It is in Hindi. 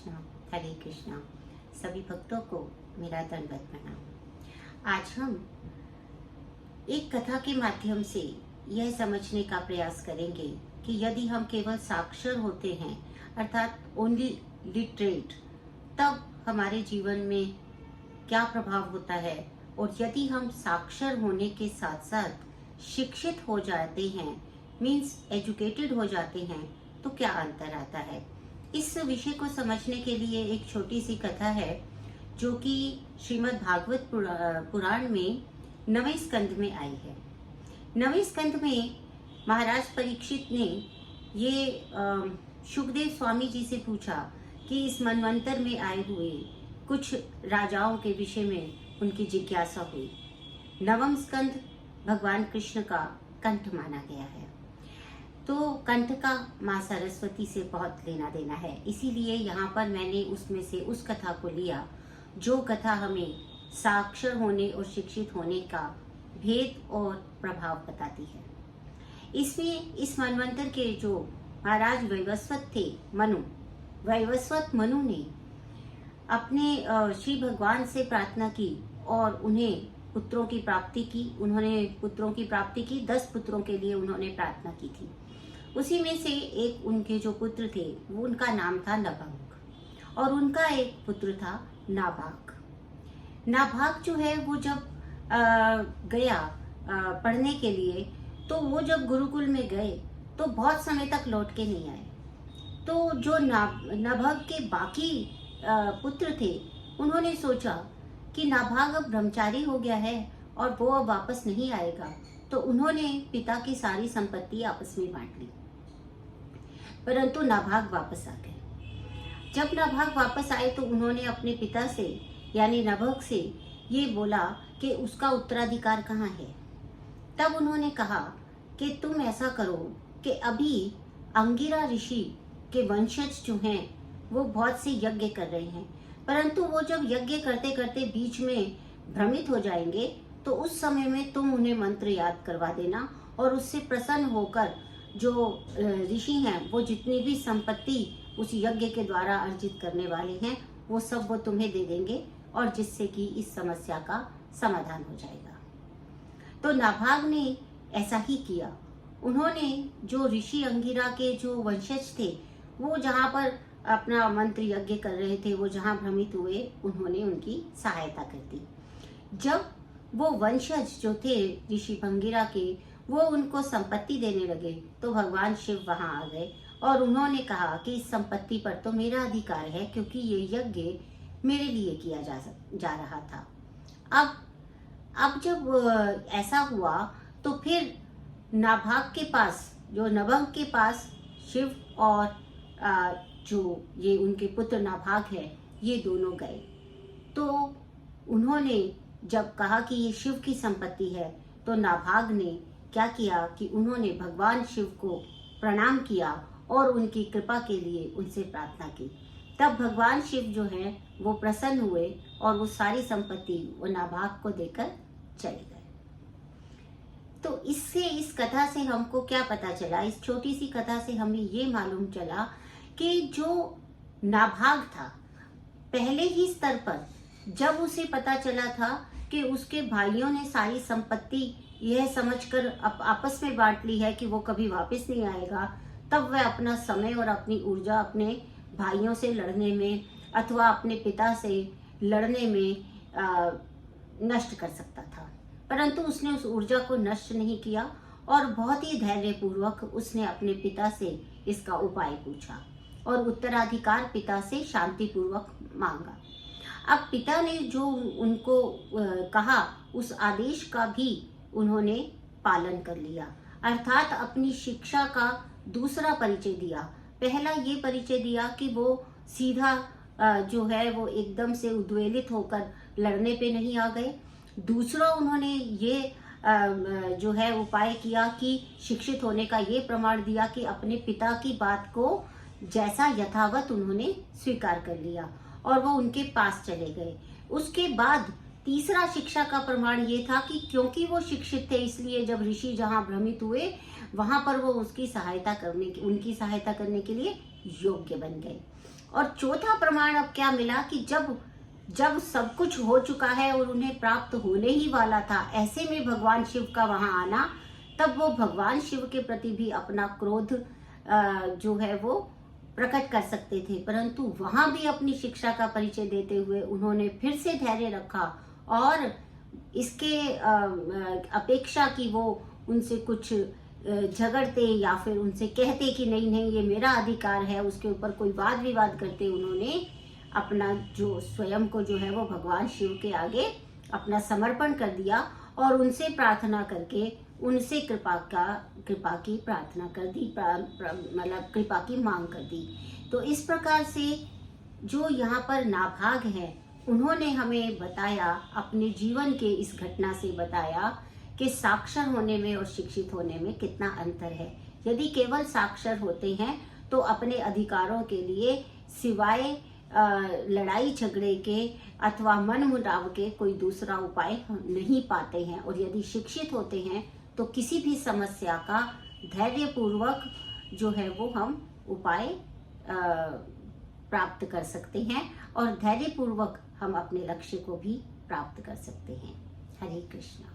कृष्णा। हरे कृष्णा। सभी भक्तों को मेरा दंडवत प्रणाम। आज हम एक कथा के माध्यम से यह समझने का प्रयास करेंगे कि यदि हम केवल साक्षर होते हैं, अर्थात ओनली लिटरेट, तब हमारे जीवन में क्या प्रभाव होता है, और यदि हम साक्षर होने के साथ साथ शिक्षित हो जाते हैं, मीन्स एजुकेटेड हो जाते हैं, तो क्या अंतर आता है। इस विषय को समझने के लिए एक छोटी सी कथा है जो कि श्रीमद् भागवत पुराण में 9वें स्कंद में आई है। 9वें स्कंद में महाराज परीक्षित ने ये सुखदेव स्वामी जी से पूछा कि इस मनवंतर में आए हुए कुछ राजाओं के विषय में उनकी जिज्ञासा हुई। 9वां स्कंद भगवान कृष्ण का कंठ माना गया है, तो कंठ का माँ सरस्वती से बहुत लेना देना है, इसीलिए यहाँ पर मैंने उसमें से उस कथा को लिया जो कथा हमें साक्षर होने और शिक्षित होने का भेद और प्रभाव बताती है। इसमें इस मनवंतर के जो महाराज वैवस्वत थे, वैवस्वत मनु ने अपने श्री भगवान से प्रार्थना की और उन्हें पुत्रों की प्राप्ति की। उन्होंने पुत्रों की प्राप्ति की, 10 पुत्रों के लिए उन्होंने प्रार्थना की थी। उसी में से एक उनके जो पुत्र थे वो उनका नाम था नभंग, और उनका एक पुत्र था नाभाग। नाभाग जो है वो जब गया पढ़ने के लिए, तो वो जब गुरुकुल में गए तो बहुत समय तक लौट के नहीं आए। तो जो नाभाग के बाकी पुत्र थे, उन्होंने सोचा कि नाभाग अब ब्रह्मचारी हो गया है और वो अब वापस नहीं आएगा, तो उन्होंने पिता की सारी संपत्ति आपस में बांट ली। परंतु नाभाग वापस आ गए। जब नाभाग वापस आए तो उन्होंने अपने पिता से यानी नभग से ये बोला कि उसका उत्तराधिकार कहाँ है। तब उन्होंने कहा कि तुम ऐसा करो कि अभी अंगिरा ऋषि के वंशज जो हैं वो बहुत से यज्ञ कर रहे हैं, परंतु वो जब यज्ञ करते करते बीच में भ्रमित हो जाएंगे तो उस समय में तुम उन्हें मंत्र याद करवा देना, और उससे प्रसन्न होकर जो ऋषि हैं वो जितनी भी संपत्ति उस यज्ञ के द्वारा अर्जित करने वाले हैं वो सब वो तुम्हें दे देंगे, और जिससे कि इस समस्या का समाधान हो जाएगा। तो नाभाग ने ऐसा ही किया। उन्होंने जो ऋषि अंगिरा के जो वंशज थे वो जहाँ पर अपना मंत्र यज्ञ कर रहे थे, वो जहाँ भ्रमित हुए, उन्होंने उनकी सहायता कर दी। जब वो वंशज जो थे ऋषि अंगिरा के, वो उनको संपत्ति देने लगे, तो भगवान शिव वहां आ गए और उन्होंने कहा कि इस संपत्ति पर तो मेरा अधिकार है, क्योंकि ये यज्ञ मेरे लिए किया जा रहा था। अब जब ऐसा हुआ तो फिर नाभाग के पास, जो नभंग के पास शिव और जो ये उनके पुत्र नाभाग है, ये दोनों गए। तो उन्होंने जब कहा कि ये शिव की संपत्ति है, तो नाभाग ने क्या किया कि उन्होंने भगवान शिव को प्रणाम किया और उनकी कृपा के लिए उनसे प्रार्थना की। तब भगवान शिव जो हैं वो प्रसन्न हुए और वो सारी संपत्ति वो नाभाग को देकर चले गए। तो इससे, इस कथा से हमको क्या पता चला, इस छोटी सी कथा से हमें ये मालूम चला कि जो नाभाग था, पहले ही स्तर पर जब उसे पता चला था कि उसके भाइयों ने सारी संपत्ति यह समझकर आपस में बांट ली है कि वो कभी वापस नहीं आएगा, तब वह अपना समय और अपनी ऊर्जा अपने भाइयों से लड़ने में अथवा अपने पिता से लड़ने में नष्ट कर सकता था। परंतु उसने उस ऊर्जा को नष्ट नहीं किया और बहुत ही धैर्यपूर्वक उसने अपने पिता से इसका उपाय पूछा और उत्तराधिकार पिता से शांतिपूर्वक मांगा। अब पिता ने जो उनको कहा, उस आदेश का भी उन्होंने पालन कर लिया, अर्थात अपनी शिक्षा का दूसरा परिचय दिया। पहला ये परिचय दिया कि वो सीधा जो है वो एकदम से उद्वेलित होकर लड़ने पे नहीं आ गए। दूसरा उन्होंने ये जो है उपाय किया कि शिक्षित होने का ये प्रमाण दिया कि अपने पिता की बात को जैसा यथावत उन्होंने स्वीकार कर लिया और वो उनके पास चले गए। उसके बाद तीसरा शिक्षा का प्रमाण ये था कि क्योंकि वो शिक्षित थे, इसलिए जब ऋषि जहाँ भ्रमित हुए वहां पर वो उनकी सहायता करने के लिए योग्य बन गए। और चौथा प्रमाण अब क्या मिला कि जब जब सब कुछ हो चुका है और उन्हें प्राप्त होने ही वाला था, ऐसे में भगवान शिव का वहां आना, तब वो भगवान शिव के प्रति भी अपना क्रोध जो है वो प्रकट कर सकते थे, परंतु वहां भी अपनी शिक्षा का परिचय देते हुए उन्होंने फिर से धैर्य रखा और इसके अपेक्षा की वो उनसे कुछ झगड़ते या फिर उनसे कहते कि नहीं नहीं ये मेरा अधिकार है, उसके ऊपर कोई वाद विवाद करते, उन्होंने अपना जो स्वयं को जो है वो भगवान शिव के आगे अपना समर्पण कर दिया और उनसे प्रार्थना करके उनसे कृपा की प्रार्थना कर दी, मतलब कृपा की मांग कर दी। तो इस प्रकार से जो यहाँ पर नाभाग है उन्होंने हमें बताया, अपने जीवन के इस घटना से बताया कि साक्षर होने में और शिक्षित होने में कितना अंतर है। यदि केवल साक्षर होते हैं तो अपने अधिकारों के लिए सिवाय लड़ाई झगड़े के अथवा मनमुटाव के कोई दूसरा उपाय नहीं पाते हैं, और यदि शिक्षित होते हैं तो किसी भी समस्या का धैर्यपूर्वक जो है वो हम उपाय प्राप्त कर सकते हैं और धैर्यपूर्वक हम अपने लक्ष्य को भी प्राप्त कर सकते हैं। हरे कृष्णा।